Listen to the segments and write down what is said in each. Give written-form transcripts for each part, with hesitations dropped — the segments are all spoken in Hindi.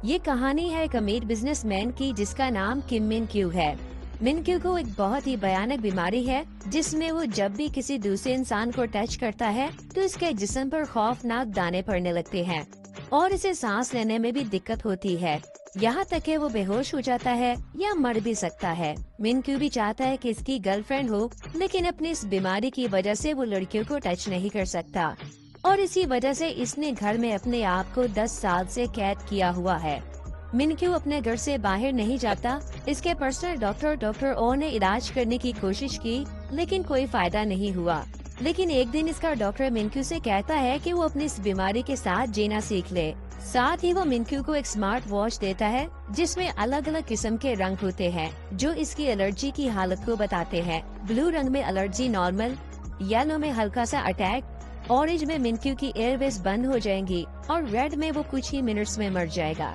ये कहानी है एक अमीर बिजनेसमैन की जिसका नाम किम मिन क्यू है। मिन क्यू को एक बहुत ही भयानक बीमारी है जिसमें वो जब भी किसी दूसरे इंसान को टच करता है तो इसके जिस्म पर खौफनाक दाने पड़ने लगते हैं और इसे सांस लेने में भी दिक्कत होती है। यहाँ तक कि वो बेहोश हो जाता है या मर भी सकता है। मिन क्यू भी चाहता है कि इसकी गर्लफ्रेंड हो, लेकिन अपनी इस बीमारी की वजह से वो लड़कियों को टच नहीं कर सकता और इसी वजह से इसने घर में अपने आप को 10 साल से कैद किया हुआ है। मिन क्यू अपने घर से बाहर नहीं जाता। इसके पर्सनल डॉक्टर ओ ने इलाज करने की कोशिश की, लेकिन कोई फायदा नहीं हुआ। लेकिन एक दिन इसका डॉक्टर मिन क्यू से कहता है कि वो अपनी इस बीमारी के साथ जीना सीख ले। साथ ही वो मिन क्यू को एक स्मार्ट वॉच देता है जिसमें अलग अलग किस्म के रंग होते हैं जो इसकी एलर्जी की हालत को बताते हैं। ब्लू रंग में एलर्जी नॉर्मल, येलो में हल्का सा अटैक, ऑरेंज में मिन क्यू की एयरवेज बंद हो जाएंगी और रेड में वो कुछ ही मिनट्स में मर जाएगा।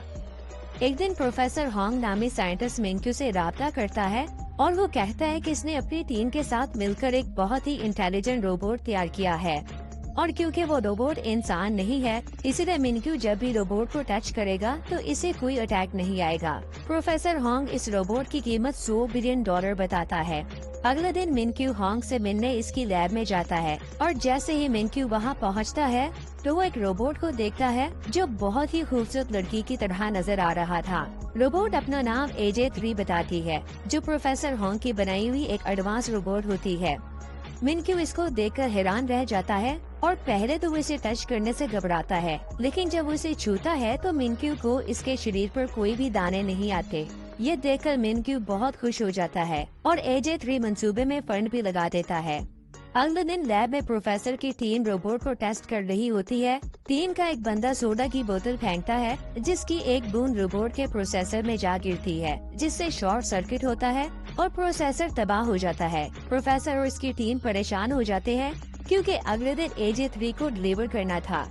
एक दिन प्रोफेसर होंग नामी साइंटिस्ट मिन क्यू से राब्ता करता है और वो कहता है कि इसने अपनी टीम के साथ मिलकर एक बहुत ही इंटेलिजेंट रोबोट तैयार किया है और क्योंकि वो रोबोट इंसान नहीं है, इसीलिए मिन क्यू जब भी रोबोट को टच करेगा तो इसे कोई अटैक नहीं आएगा। प्रोफेसर होंग इस रोबोट की कीमत $100 बिलियन बताता है। अगले दिन मिन क्यू होंग से मिलने इसकी लैब में जाता है और जैसे ही मिन क्यू वहाँ पहुँचता है तो वो एक रोबोट को देखता है जो बहुत ही खूबसूरत लड़की की तरह नजर आ रहा था। रोबोट अपना नाम AJ3 बताती है जो प्रोफेसर होंग की बनाई हुई एक एडवांस रोबोट होती है। मिन क्यू इसको देखकर हैरान रह जाता है और पहले तो वो इसे टच करने से घबराता है, लेकिन जब वो इसे छूता है तो मिन क्यू को इसके शरीर पर कोई भी दाने नहीं आते। ये देखकर मिन क्यू बहुत खुश हो जाता है और AJ3 मंसूबे में फंड भी लगा देता है। अगले दिन लैब में प्रोफेसर की टीम रोबोट को टेस्ट कर रही होती है। टीम का एक बंदा सोडा की बोतल फेंकता है जिसकी एक बूंद रोबोट के प्रोसेसर में जा गिरती है जिससे शॉर्ट सर्किट होता है और प्रोसेसर तबाह हो जाता है। प्रोफेसर और इसकी टीम परेशान हो जाते हैं क्योंकि अगले दिन AJ3 को डिलीवर करना था।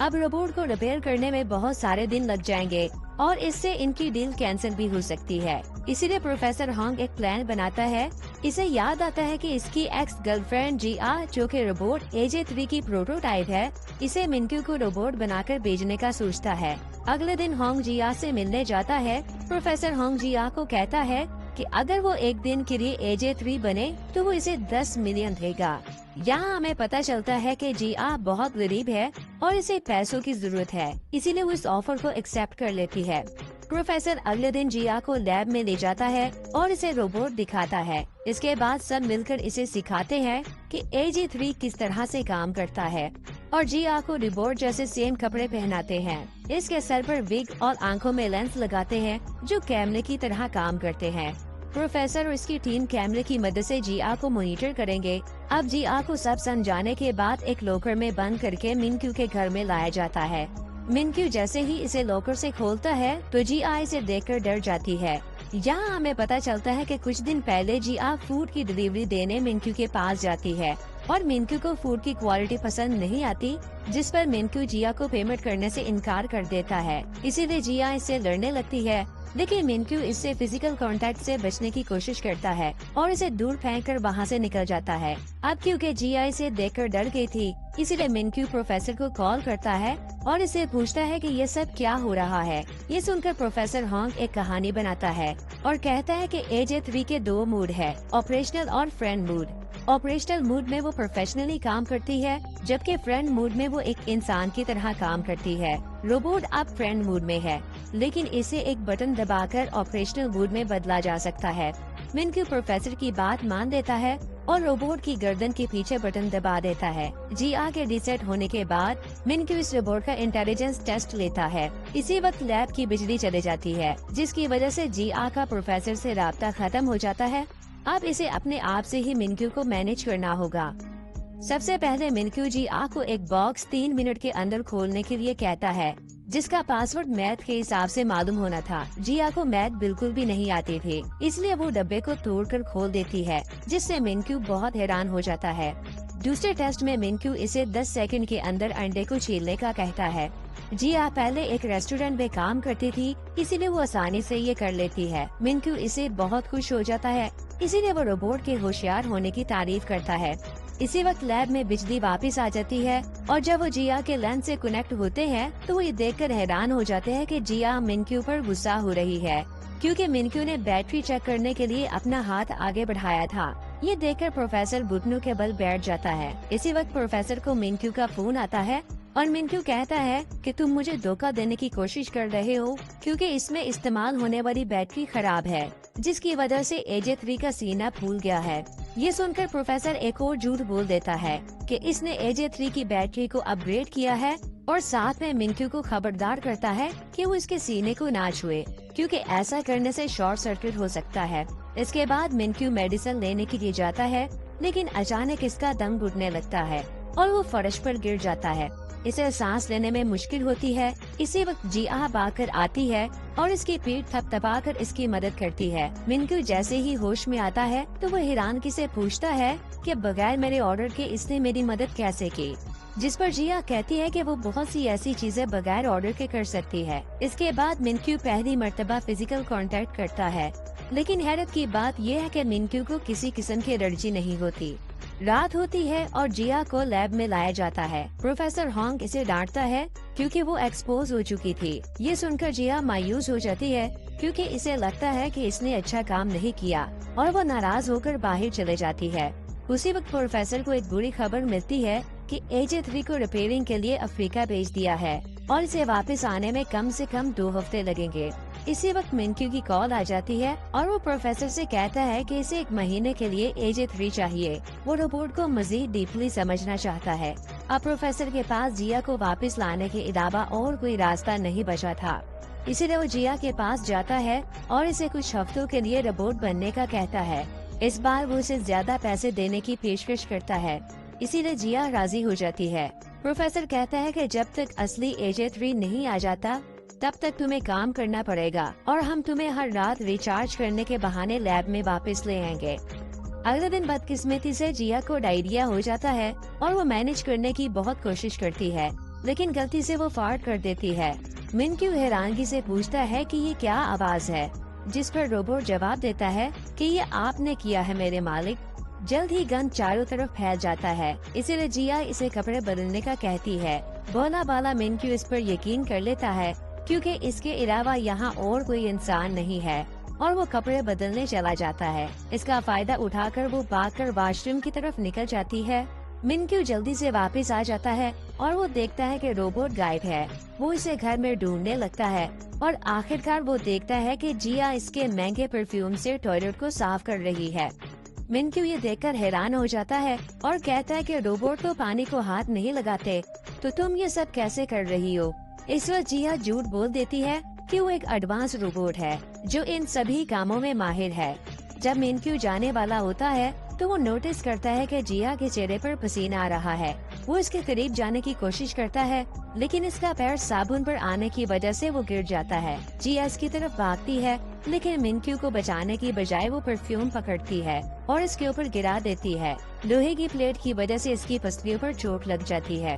अब रोबोट को रिपेयर करने में बहुत सारे दिन लग जाएंगे और इससे इनकी डील कैंसिल भी हो सकती है। इसीलिए प्रोफेसर होंग एक प्लान बनाता है। इसे याद आता है कि इसकी एक्स गर्लफ्रेंड जिया, जो कि रोबोट AJ3 की प्रोटोटाइप है, इसे मिन क्यू को रोबोट बनाकर भेजने का सोचता है। अगले दिन होंग जिया से मिलने जाता है। प्रोफेसर होंग जिया को कहता है कि अगर वो एक दिन के लिए AJ3 बने तो वो इसे 10 मिलियन देगा। यहाँ हमें पता चलता है कि जिया बहुत गरीब है और इसे पैसों की जरूरत है, इसीलिए वो इस ऑफर को एक्सेप्ट कर लेती है। प्रोफेसर अगले दिन जिया को लैब में ले जाता है और इसे रोबोट दिखाता है। इसके बाद सब मिलकर इसे सिखाते हैं कि AJ3 किस तरह से काम करता है और जिया को रोबोट जैसे सेम कपड़े पहनाते हैं। इसके सर पर विग और आंखों में लेंस लगाते हैं जो कैमरे की तरह काम करते हैं। प्रोफेसर और इसकी टीम कैमरे की मदद से जिया को मॉनिटर करेंगे। अब जिया को सब समझाने के बाद एक लॉकर में बंद करके मिन क्यू के घर में लाया जाता है। मिन क्यू जैसे ही इसे लॉकर से खोलता है तो जिया इसे देखकर डर जाती है। यहाँ हमें पता चलता है कि कुछ दिन पहले जिया फूड की डिलीवरी देने मिन क्यू के पास जाती है और मिन क्यू को फूड की क्वालिटी पसंद नहीं आती, जिस पर मिन क्यू जिया को पेमेंट करने से इनकार कर देता है। इसीलिए जिया इससे लड़ने लगती है, लेकिन मिन क्यू इससे फिजिकल कांटेक्ट से बचने की कोशिश करता है और इसे दूर फेंककर वहाँ से निकल जाता है। अब क्योंकि जिया इसे देखकर डर गई थी, इसीलिए मिन क्यू प्रोफेसर को कॉल करता है और इसे पूछता है कि ये सब क्या हो रहा है। ये सुनकर प्रोफेसर होंग एक कहानी बनाता है और कहता है कि AJ3 के 2 मूड है, ऑपरेशनल और फ्रेंड मूड। ऑपरेशनल मूड में वो प्रोफेशनली काम करती है, जबकि फ्रेंड मूड में वो एक इंसान की तरह काम करती है। रोबोट अब फ्रेंड मूड में है, लेकिन इसे एक बटन दबाकर ऑपरेशनल मूड में बदला जा सकता है। मिन क्यू प्रोफेसर की बात मान लेता है और रोबोट की गर्दन के पीछे बटन दबा देता है। जिया के रीसेट होने के बाद मिन क्यू इस रोबोट का इंटेलिजेंस टेस्ट लेता है। इसी वक्त लैब की बिजली चली जाती है, जिसकी वजह से जिया का प्रोफेसर से राब्ता खत्म हो जाता है। अब इसे अपने आप से ही मिन क्यू को मैनेज करना होगा। सबसे पहले मिन क्यू जिया को एक बॉक्स 3 मिनट के अंदर खोलने के लिए कहता है, जिसका पासवर्ड मैथ के हिसाब से मालूम होना था। जिया को मैथ बिल्कुल भी नहीं आती थी, इसलिए वो डब्बे को तोड़कर खोल देती है, जिससे मिन क्यू बहुत हैरान हो जाता है। दूसरे टेस्ट में मिन क्यू इसे 10 सेकंड के अंदर अंडे को छीलने का कहता है। जिया पहले एक रेस्टोरेंट में काम करती थी, इसीलिए वो आसानी से ये कर लेती है। मिन क्यू इसे बहुत खुश हो जाता है, इसीलिए वो रोबोट के होशियार होने की तारीफ करता है। इसी वक्त लैब में बिजली वापस आ जाती है और जब वो जिया के लेंस से कनेक्ट होते हैं तो वो ये देखकर हैरान हो जाते हैं कि जिया मिनक्यू पर गुस्सा हो रही है, क्योंकि मिनक्यू ने बैटरी चेक करने के लिए अपना हाथ आगे बढ़ाया था। ये देखकर प्रोफेसर घुटनों के बल बैठ जाता है। इसी वक्त प्रोफेसर को मिनक्यू का फोन आता है और मिनक्यू कहता है कि तुम मुझे धोखा देने की कोशिश कर रहे हो, क्योंकि इसमें इस्तेमाल होने वाली बैटरी खराब है, जिसकी वजह से AJ3 का सीना फूल गया है। ये सुनकर प्रोफेसर एक और झूठ बोल देता है कि इसने AJ3 की बैटरी को अपग्रेड किया है और साथ में मिनक्यू को खबरदार करता है कि वो इसके सीने को ना छुए, क्योंकि ऐसा करने से शॉर्ट सर्किट हो सकता है। इसके बाद मिनक्यू मेडिसिन लेने के लिए जाता है, लेकिन अचानक इसका दम घुटने लगता है और वो फर्श पर गिर जाता है। इसे सांस लेने में मुश्किल होती है। इसी वक्त जिया भागकर आती है और इसकी पीठ थपथपाकर इसकी मदद करती है। मिनक्यू जैसे ही होश में आता है तो वो हैरानगी से पूछता है कि बगैर मेरे ऑर्डर के इसने मेरी मदद कैसे की, जिस पर जिया कहती है कि वो बहुत सी ऐसी चीजें बगैर ऑर्डर के कर सकती है। इसके बाद मिनक्यू पहली मर्तबा फिजिकल कांटेक्ट करता है, लेकिन हैरत की बात यह है कि मिनक्यू को किसी किस्म की एलर्जी नहीं होती। रात होती है और जिया को लैब में लाया जाता है। प्रोफेसर हॉन्ग इसे डांटता है क्योंकि वो एक्सपोज हो चुकी थी। ये सुनकर जिया मायूस हो जाती है, क्योंकि इसे लगता है कि इसने अच्छा काम नहीं किया और वो नाराज होकर बाहर चले जाती है। उसी वक्त प्रोफेसर को एक बुरी खबर मिलती है कि AJ3 को रिपेयरिंग के लिए अफ्रीका भेज दिया है और इसे वापस आने में कम से कम 2 हफ्ते लगेंगे। इसी वक्त मिनक्यू की कॉल आ जाती है और वो प्रोफेसर से कहता है कि इसे 1 महीने के लिए AJ3 चाहिए। वो रोबोट को मजीद डीपली समझना चाहता है। अब प्रोफेसर के पास जिया को वापस लाने के अलावा और कोई रास्ता नहीं बचा था, इसीलिए वो जिया के पास जाता है और इसे कुछ हफ्तों के लिए रोबोट बनने का कहता है। इस बार वो इसे ज्यादा पैसे देने की पेशकश करता है, इसीलिए जिया राजी हो जाती है। प्रोफेसर कहता है कि जब तक असली AJ3 नहीं आ जाता तब तक तुम्हें काम करना पड़ेगा और हम तुम्हें हर रात रिचार्ज करने के बहाने लैब में वापस ले आएंगे। अगले दिन बदकिस्मती से जिया को डायरिया हो जाता है और वो मैनेज करने की बहुत कोशिश करती है, लेकिन गलती से वो फार्ट कर देती है। मिनक्यू हैरानगी से पूछता है कि ये क्या आवाज है, जिस पर रोबोट जवाब देता है कि ये आपने किया है मेरे मालिक। जल्द ही गंध चारों तरफ फैल जाता है, इसीलिए जिया इसे कपड़े बदलने का कहती है। भोला बाला मिनक्यू इस पर यकीन कर लेता है, क्योंकि इसके अलावा यहाँ और कोई इंसान नहीं है, और वो कपड़े बदलने चला जाता है। इसका फायदा उठाकर वो भागकर वॉशरूम की तरफ निकल जाती है। मिनक्यू जल्दी से वापस आ जाता है और वो देखता है कि रोबोट गायब है। वो इसे घर में ढूंढने लगता है और आखिरकार वो देखता है कि जिया इसके महंगे परफ्यूम से टॉयलेट को साफ कर रही है। मिनक्यू ये देखकर हैरान हो जाता है और कहता है कि रोबोट तो पानी को हाथ नहीं लगाते, तो तुम ये सब कैसे कर रही हो। इस वक्त जिया झूठ बोल देती है कि वो एक एडवांस रोबोट है जो इन सभी कामों में माहिर है। जब मिनक्यू जाने वाला होता है तो वो नोटिस करता है कि जिया के चेहरे पर पसीना आ रहा है। वो इसके करीब जाने की कोशिश करता है, लेकिन इसका पैर साबुन पर आने की वजह से वो गिर जाता है। जिया इसकी तरफ भागती है, लेकिन मिनक्यू को बचाने की बजाय वो परफ्यूम पकड़ती है और इसके ऊपर गिरा देती है। लोहे की प्लेट की वजह से इसकी पसलियों पर चोट लग जाती है।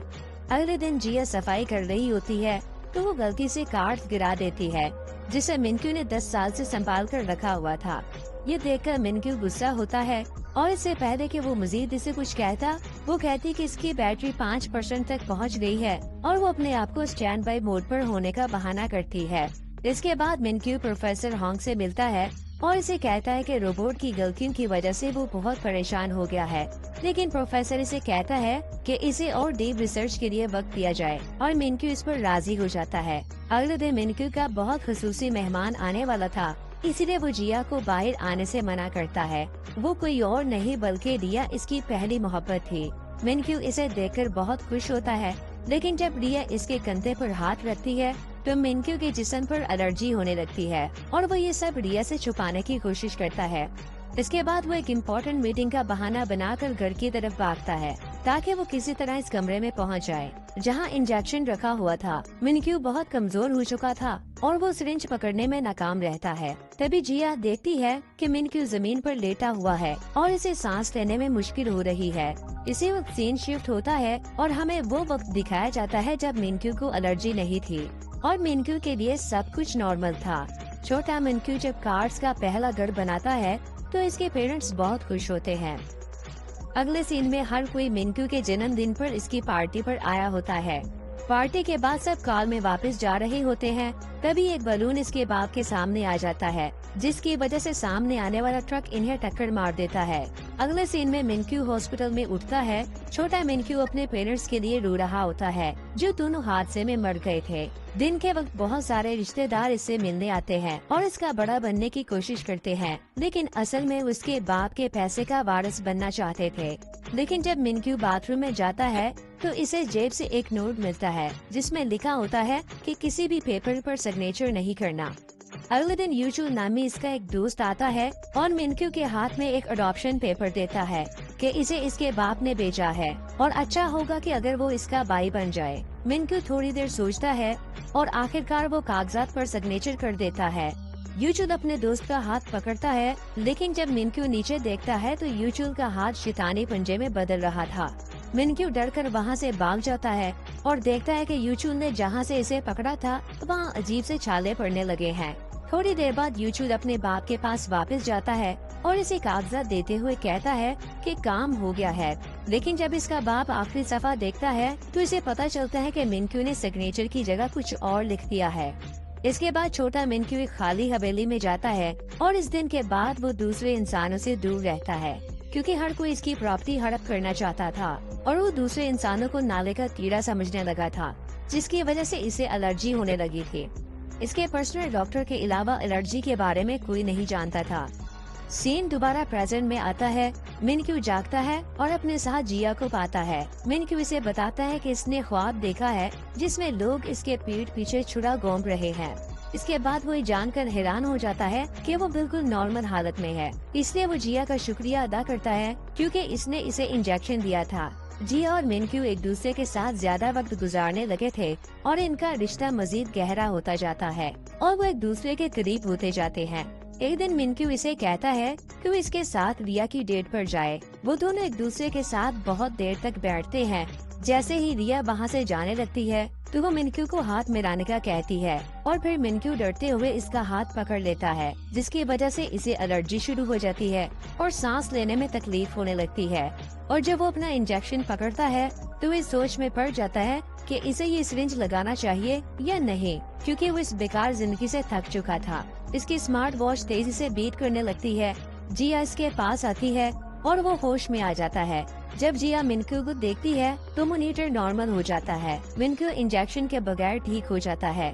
अगले दिन जिया सफाई कर रही होती है तो वो गलती से कार्ड गिरा देती है, जिसे मिनक्यू ने 10 साल से संभाल कर रखा हुआ था। ये देखकर मिनक्यू गुस्सा होता है और इससे पहले कि वो मजीद इसे कुछ कहता, वो कहती कि इसकी बैटरी 5% तक पहुंच गई है और वो अपने आप को स्टैंड बाय मोड पर होने का बहाना करती है। इसके बाद मिनक्यू प्रोफेसर हॉन्ग से मिलता है और इसे कहता है कि रोबोट की गलतियों की वजह से वो बहुत परेशान हो गया है, लेकिन प्रोफेसर इसे कहता है कि इसे और डीप रिसर्च के लिए वक्त दिया जाए और मिनक्यू इस पर राजी हो जाता है। अगले दिन मिनक्यू का बहुत खुसूसी मेहमान आने वाला था, इसीलिए वो जिया को बाहर आने से मना करता है। वो कोई और नहीं बल्कि रिया इसकी पहली मोहब्बत थी। मिनक्यू इसे देखकर बहुत खुश होता है, लेकिन जब रिया इसके कंधे पर हाथ रखती है तो मिनक्यू के जिस्म पर एलर्जी होने लगती है और वो ये सब रिया से छुपाने की कोशिश करता है। इसके बाद वो एक इम्पोर्टेंट मीटिंग का बहाना बनाकर घर की तरफ भागता है ताकि वो किसी तरह इस कमरे में पहुंच जाए जहां इंजेक्शन रखा हुआ था। मिनक्यू बहुत कमजोर हो चुका था और वो सिरिंज पकड़ने में नाकाम रहता है। तभी जिया देखती है कि मिनक्यू जमीन पर लेटा हुआ है और इसे सांस लेने में मुश्किल हो रही है। इसी वक्त सीन शिफ्ट होता है और हमें वो वक्त दिखाया जाता है जब मिनक्यू को एलर्जी नहीं थी और मिनक्यू के लिए सब कुछ नॉर्मल था। छोटा मिनक्यू जब कार्ड्स का पहला घर बनाता है तो इसके पेरेंट्स बहुत खुश होते हैं। अगले सीन में हर कोई मिनक्यू के जन्मदिन पर इसकी पार्टी पर आया होता है। पार्टी के बाद सब कार में वापस जा रहे होते हैं, तभी एक बलून इसके बाप के सामने आ जाता है, जिसकी वजह से सामने आने वाला ट्रक इन्हें टक्कर मार देता है। अगले सीन में मिनक्यू हॉस्पिटल में उठता है। छोटा मिनक्यू अपने पेरेंट्स के लिए रो रहा होता है, जो दोनों हादसे में मर गए थे। दिन के वक्त बहुत सारे रिश्तेदार इससे मिलने आते हैं और इसका बड़ा बनने की कोशिश करते हैं, लेकिन असल में उसके बाप के पैसे का वारिस बनना चाहते थे। लेकिन जब मिनक्यू बाथरूम में जाता है तो इसे जेब से एक नोट मिलता है, जिसमें लिखा होता है कि किसी भी पेपर पर सिग्नेचर नहीं करना। अगले दिन यूचुल नामी इसका एक दोस्त आता है और मिनक्यू के हाथ में एक अडॉप्शन पेपर देता है कि इसे इसके बाप ने बेचा है और अच्छा होगा कि अगर वो इसका भाई बन जाए। मिनक्यू थोड़ी देर सोचता है और आखिरकार वो कागजात पर सिग्नेचर कर देता है। यूचुल अपने दोस्त का हाथ पकड़ता है, लेकिन जब मिनक्यू नीचे देखता है तो यूचुल का हाथ शैतानी पंजे में बदल रहा था। मिनक्यू डरकर वहाँ से भाग जाता है और देखता है कि यूचुल ने जहाँ से इसे पकड़ा था वहाँ अजीब से छाले पड़ने लगे हैं। थोड़ी देर बाद यूचुल अपने बाप के पास वापस जाता है और इसे कागजात देते हुए कहता है कि काम हो गया है। लेकिन जब इसका बाप आखिरी सफा देखता है तो इसे पता चलता है कि मिनक्यू ने सिग्नेचर की जगह कुछ और लिख दिया है। इसके बाद छोटा मिनक्यू एक खाली हवेली में जाता है और इस दिन के बाद वो दूसरे इंसानों से दूर रहता है, क्योंकि हर कोई इसकी प्रॉपर्टी हड़प करना चाहता था और वो दूसरे इंसानों को नाले का कीड़ा समझने लगा था, जिसकी वजह से इसे एलर्जी होने लगी थी। इसके पर्सनल डॉक्टर के अलावा एलर्जी के बारे में कोई नहीं जानता था। सीन दोबारा प्रेजेंट में आता है। मिनक्यू जागता है और अपने साथ जिया को पाता है। मिनक्यू इसे बताता है कि इसने ख्वाब देखा है जिसमें लोग इसके पीठ पीछे छुरा घोंप रहे हैं। इसके बाद वो जानकर हैरान हो जाता है कि वो बिल्कुल नॉर्मल हालत में है। इसलिए वो जिया का शुक्रिया अदा करता है क्योंकि इसने इसे इंजेक्शन दिया था। जिया और मिनक्यू एक दूसरे के साथ ज्यादा वक्त गुजारने लगे थे और इनका रिश्ता मजीद गहरा होता जाता है और वो एक दूसरे के करीब होते जाते हैं। एक दिन मिनक्यू इसे कहता है कि वो इसके साथ रिया की डेट पर जाए। वो दोनों एक दूसरे के साथ बहुत देर तक बैठते हैं। जैसे ही रिया वहाँ से जाने लगती है तो वो मिनक्यू को हाथ मिलाने का कहती है और फिर मिनक्यू डरते हुए इसका हाथ पकड़ लेता है, जिसकी वजह से इसे एलर्जी शुरू हो जाती है और सांस लेने में तकलीफ होने लगती है। और जब वो अपना इंजेक्शन पकड़ता है तो इस सोच में पड़ जाता है कि इसे ये सिरिंज लगाना चाहिए या नहीं, क्योंकि वो इस बेकार जिंदगी से थक चुका था। इसकी स्मार्ट वॉच तेजी से बीट करने लगती है। जिया इसके पास आती है और वो होश में आ जाता है। जब जिया मिनक्यू को देखती है तो मॉनिटर नॉर्मल हो जाता है। मिनक्यू इंजेक्शन के बगैर ठीक हो जाता है।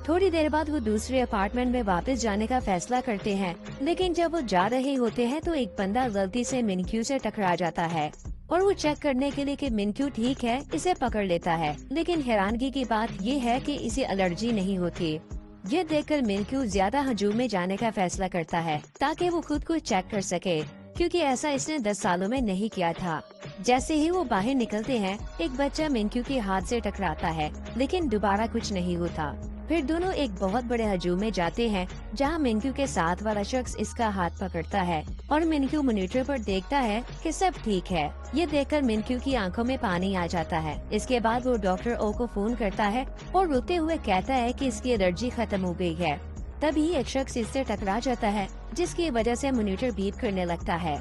थोड़ी देर बाद वो दूसरे अपार्टमेंट में वापस जाने का फैसला करते हैं, लेकिन जब वो जा रहे होते हैं तो एक बंदा गलती से मिनक्यू से टकरा जाता है और वो चेक करने के लिए कि मिनक्यू ठीक है इसे पकड़ लेता है। लेकिन हैरानगी की बात ये है कि इसे एलर्जी नहीं होती। ये देखकर मिनक्यू ज्यादा हजूम में जाने का फैसला करता है ताकि वो खुद को चेक कर सके, क्योंकि ऐसा इसने 10 सालों में नहीं किया था। जैसे ही वो बाहर निकलते हैं एक बच्चा मिनक्यू के हाथ से टकराता है, लेकिन दोबारा कुछ नहीं होता। फिर दोनों एक बहुत बड़े हजूम में जाते हैं जहां मिनक्यू के साथ वाला शख्स इसका हाथ पकड़ता है और मिनक्यू मॉनिटर पर देखता है कि सब ठीक है। ये देखकर मिनक्यू की आंखों में पानी आ जाता है। इसके बाद वो डॉक्टर ओ को फोन करता है और रोते हुए कहता है कि इसकी एलर्जी खत्म हो गई है। तभी एक शख्स इससे टकरा जाता है, जिसकी वजह से मॉनिटर बीप करने लगता है।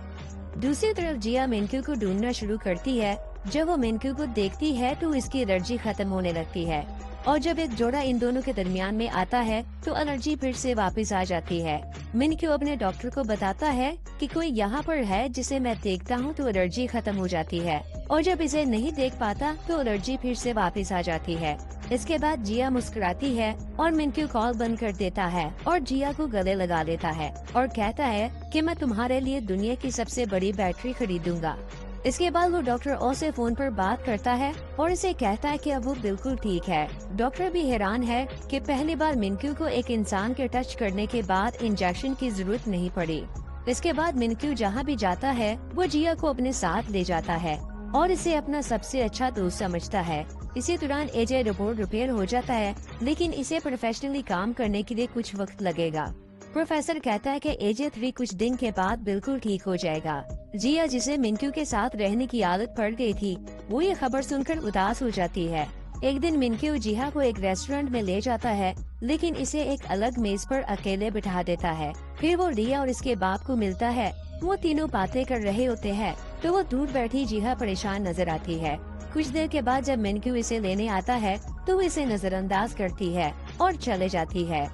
दूसरी तरफ जिया मिनक्यू को ढूंढना शुरू करती है। जब वो मिनक्यू को देखती है तो इसकी एलर्जी खत्म होने लगती है और जब एक जोड़ा इन दोनों के दरमियान में आता है तो एलर्जी फिर से वापस आ जाती है। मिनक्यू अपने डॉक्टर को बताता है कि कोई यहाँ पर है जिसे मैं देखता हूँ तो एलर्जी खत्म हो जाती है, और जब इसे नहीं देख पाता तो एलर्जी फिर से वापस आ जाती है। इसके बाद जिया मुस्कुराती है और मिनक्यू कॉल बंद कर देता है और जिया को गले लगा लेता है और कहता है कि मैं तुम्हारे लिए दुनिया की सबसे बड़ी बैटरी खरीदूंगा। इसके बाद वो डॉक्टर ओ से फोन पर बात करता है और इसे कहता है कि अब वो बिल्कुल ठीक है। डॉक्टर भी हैरान है कि पहली बार मिनक्यू को एक इंसान के टच करने के बाद इंजेक्शन की जरूरत नहीं पड़ी। इसके बाद मिनक्यू जहाँ भी जाता है वो जिया को अपने साथ ले जाता है और इसे अपना सबसे अच्छा दोस्त समझता है। इसी दौरान एजे रोबोट रिपेयर हो जाता है, लेकिन इसे प्रोफेशनली काम करने के लिए कुछ वक्त लगेगा। प्रोफेसर कहता है कि एजे 3 कुछ दिन के बाद बिल्कुल ठीक हो जाएगा। जिया, जिसे मिनक्यू के साथ रहने की आदत पड़ गई थी, वो ये खबर सुनकर उदास हो जाती है। एक दिन मिनक्यू जिहा को एक रेस्टोरेंट में ले जाता है, लेकिन इसे एक अलग मेज पर अकेले बिठा देता है। फिर वो रिया और इसके बाप को मिलता है। वो तीनों बातें कर रहे होते हैं तो वो दूर बैठी जिहा परेशान नजर आती है। कुछ देर के बाद जब मिनक्यू इसे लेने आता है तो वो इसे नजरअंदाज करती है और चले जाती है।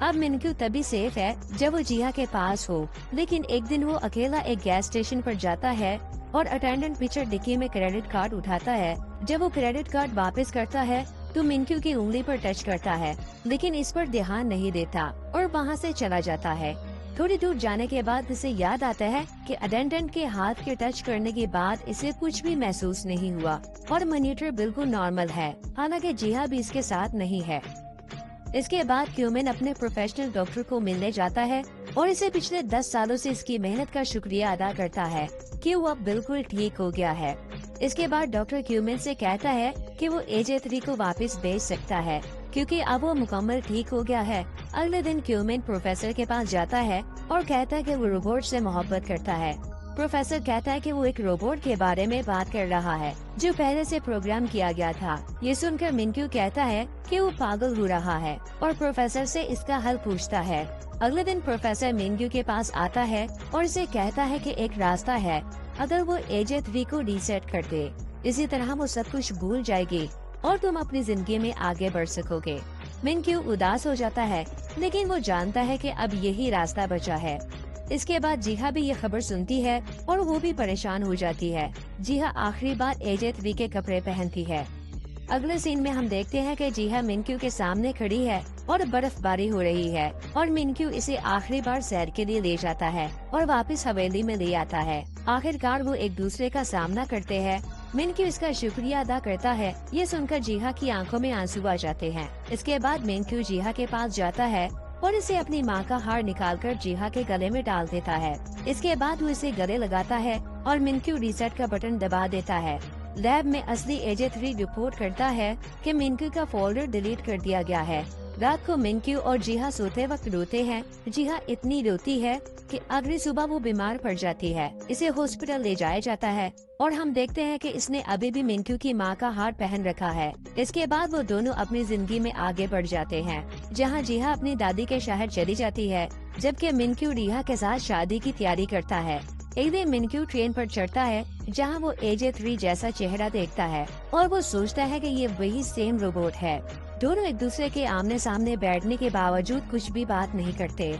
अब मिनक्यू तभी सेफ है जब वो जिहा के पास हो, लेकिन एक दिन वो अकेला एक गैस स्टेशन पर जाता है और अटेंडेंट पीछे डिक्की में क्रेडिट कार्ड उठाता है। जब वो क्रेडिट कार्ड वापस करता है तो मिनक्यू की उंगली पर टच करता है, लेकिन इस पर ध्यान नहीं देता और वहाँ से चला जाता है। थोड़ी दूर जाने के बाद इसे याद आता है कि अटेंडेंट के हाथ के टच करने के बाद इसे कुछ भी महसूस नहीं हुआ और मॉनिटर बिल्कुल नॉर्मल है, हालांकि जिहा भी इसके साथ नहीं है। इसके बाद क्यूमिन अपने प्रोफेशनल डॉक्टर को मिलने जाता है और इसे पिछले 10 सालों से इसकी मेहनत का शुक्रिया अदा करता है कि वो अब बिल्कुल ठीक हो गया है। इसके बाद डॉक्टर क्यूमिन से कहता है कि वो AJ3 को वापस भेज सकता है क्योंकि अब वो मुकम्मल ठीक हो गया है। अगले दिन क्यूमिन प्रोफेसर के पास जाता है और कहता है कि वो रोबोट से मोहब्बत करता है। प्रोफेसर कहता है कि वो एक रोबोट के बारे में बात कर रहा है जो पहले से प्रोग्राम किया गया था। ये सुनकर मिनक्यू कहता है कि वो पागल हो रहा है और प्रोफेसर से इसका हल पूछता है। अगले दिन प्रोफेसर मिनक्यू के पास आता है और इसे कहता है कि एक रास्ता है, अगर वो AJ3 को रीसेट कर दे, इसी तरह वो सब कुछ भूल जाएगी और तुम अपनी जिंदगी में आगे बढ़ सकोगे। मिनक्यू उदास हो जाता है, लेकिन वो जानता है कि अब यही रास्ता बचा है। इसके बाद जिहा भी ये खबर सुनती है और वो भी परेशान हो जाती है। जिहा आखिरी बार AJ3 के कपड़े पहनती है। अगले सीन में हम देखते हैं कि जिहा मिनक्यू के सामने खड़ी है और बर्फबारी हो रही है और मिनक्यू इसे आखिरी बार सैर के लिए ले जाता है और वापस हवेली में ले आता है। आखिरकार वो एक दूसरे का सामना करते हैं। मिनक्यू इसका शुक्रिया अदा करता है। ये सुनकर जिहा की आंखों में आंसू आ जाते हैं। इसके बाद मिनक्यू जिहा के पास जाता है और इसे अपनी माँ का हार निकालकर जिहा के गले में डाल देता है। इसके बाद वो इसे गले लगाता है और मिनक्यू रीसेट का बटन दबा देता है। लैब में असली AJ3 रिपोर्ट करता है कि मिनक्यू का फोल्डर डिलीट कर दिया गया है। रात को मिनक्यू और जिहा सोते वक्त रोते हैं। जिहा इतनी रोती है कि अगली सुबह वो बीमार पड़ जाती है। इसे हॉस्पिटल ले जाया जाता है और हम देखते हैं कि इसने अभी भी मिनक्यू की माँ का हार पहन रखा है। इसके बाद वो दोनों अपनी जिंदगी में आगे बढ़ जाते हैं, जहाँ जिहा अपनी दादी के शहर चली जाती है, जबकि मिनक्यू रिहा के साथ शादी की तैयारी करता है। एक दिन मिनक्यू ट्रेन पर चढ़ता है जहाँ वो AJ3 जैसा चेहरा देखता है और वो सोचता है कि ये वही सेम रोबोट है। दोनों एक दूसरे के आमने सामने बैठने के बावजूद कुछ भी बात नहीं करते,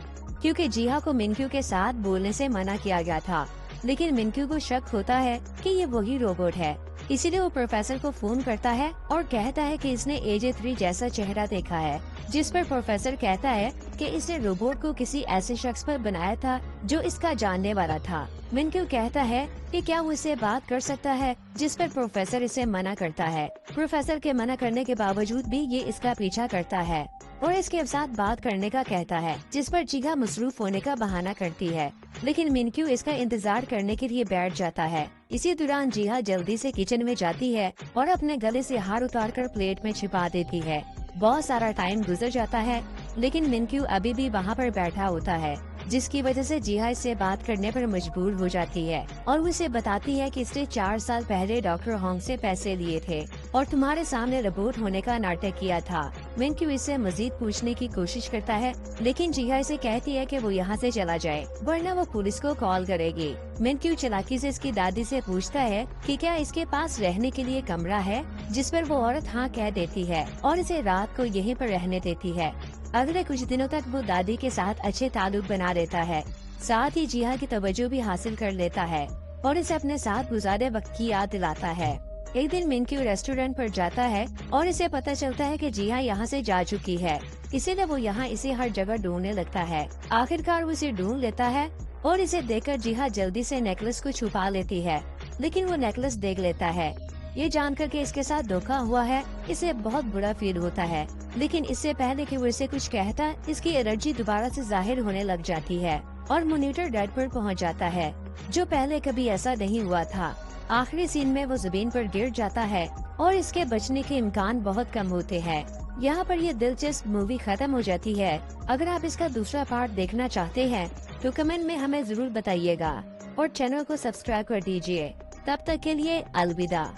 क्योंकि जिहा को मिनक्यू के साथ बोलने से मना किया गया था। लेकिन मिनक्यू को शक होता है कि ये वही रोबोट है, इसीलिए वो प्रोफेसर को फोन करता है और कहता है कि इसने AJ3 जैसा चेहरा देखा है, जिस पर प्रोफेसर कहता है कि इसने रोबोट को किसी ऐसे शख्स पर बनाया था जो इसका जानने वाला था। मिनक्यू कहता है कि क्या वो इससे बात कर सकता है, जिस पर प्रोफेसर इसे मना करता है। प्रोफेसर के मना करने के बावजूद भी ये इसका पीछा करता है और इसके साथ बात करने का कहता है, जिस पर जिहा मसरूफ होने का बहाना करती है। लेकिन मिनक्यू इसका इंतजार करने के लिए बैठ जाता है। इसी दौरान जिहा जल्दी से किचन में जाती है और अपने गले से हार उतारकर प्लेट में छिपा देती है। बहुत सारा टाइम गुजर जाता है, लेकिन मिनक्यू अभी भी वहाँ पर बैठा होता है, जिसकी वजह से जिहा इससे बात करने पर मजबूर हो जाती है और वो इसे बताती है कि इसने 4 साल पहले डॉक्टर होंग से पैसे लिए थे और तुम्हारे सामने रोबोट होने का नाटक किया था। मिनक्यू इससे मजीद पूछने की कोशिश करता है, लेकिन जिहा इसे कहती है कि वो यहाँ से चला जाए, वरना वो पुलिस को कॉल करेगी। मिनक्यू चालाकी से इसकी दादी से पूछता है कि क्या इसके पास रहने के लिए कमरा है, जिस पर वो औरत हाँ कह देती है और इसे रात को यहीं पर रहने देती है। अगले कुछ दिनों तक वो दादी के साथ अच्छे ताल्लुक बना लेता है, साथ ही जिहा की तवज्जो भी हासिल कर लेता है और इसे अपने साथ गुजारे वक्त की याद दिलाता है। एक दिन मिनक्यू रेस्टोरेंट पर जाता है और इसे पता चलता है कि जिहा यहाँ से जा चुकी है, इसीलिए वो यहाँ इसे हर जगह ढूंढने लगता है। आखिरकार वो इसे ढूंढ लेता है और इसे देखकर जिहा जल्दी से नेकलेस को छुपा लेती है, लेकिन वो नेकलेस देख लेता है। ये जानकर के इसके साथ धोखा हुआ है, इसे बहुत बुरा फील होता है, लेकिन इससे पहले कि वो इसे कुछ कहता, इसकी एनर्जी दोबारा से जाहिर होने लग जाती है और मॉनिटर डेड पर पहुंच जाता है, जो पहले कभी ऐसा नहीं हुआ था। आखिरी सीन में वो जमीन पर गिर जाता है और इसके बचने के इम्कान बहुत कम होते हैं। यहाँ पर ये दिलचस्प मूवी खत्म हो जाती है। अगर आप इसका दूसरा पार्ट देखना चाहते हैं तो कमेंट में हमें जरूर बताइएगा और चैनल को सब्सक्राइब कर दीजिए। तब तक के लिए अलविदा।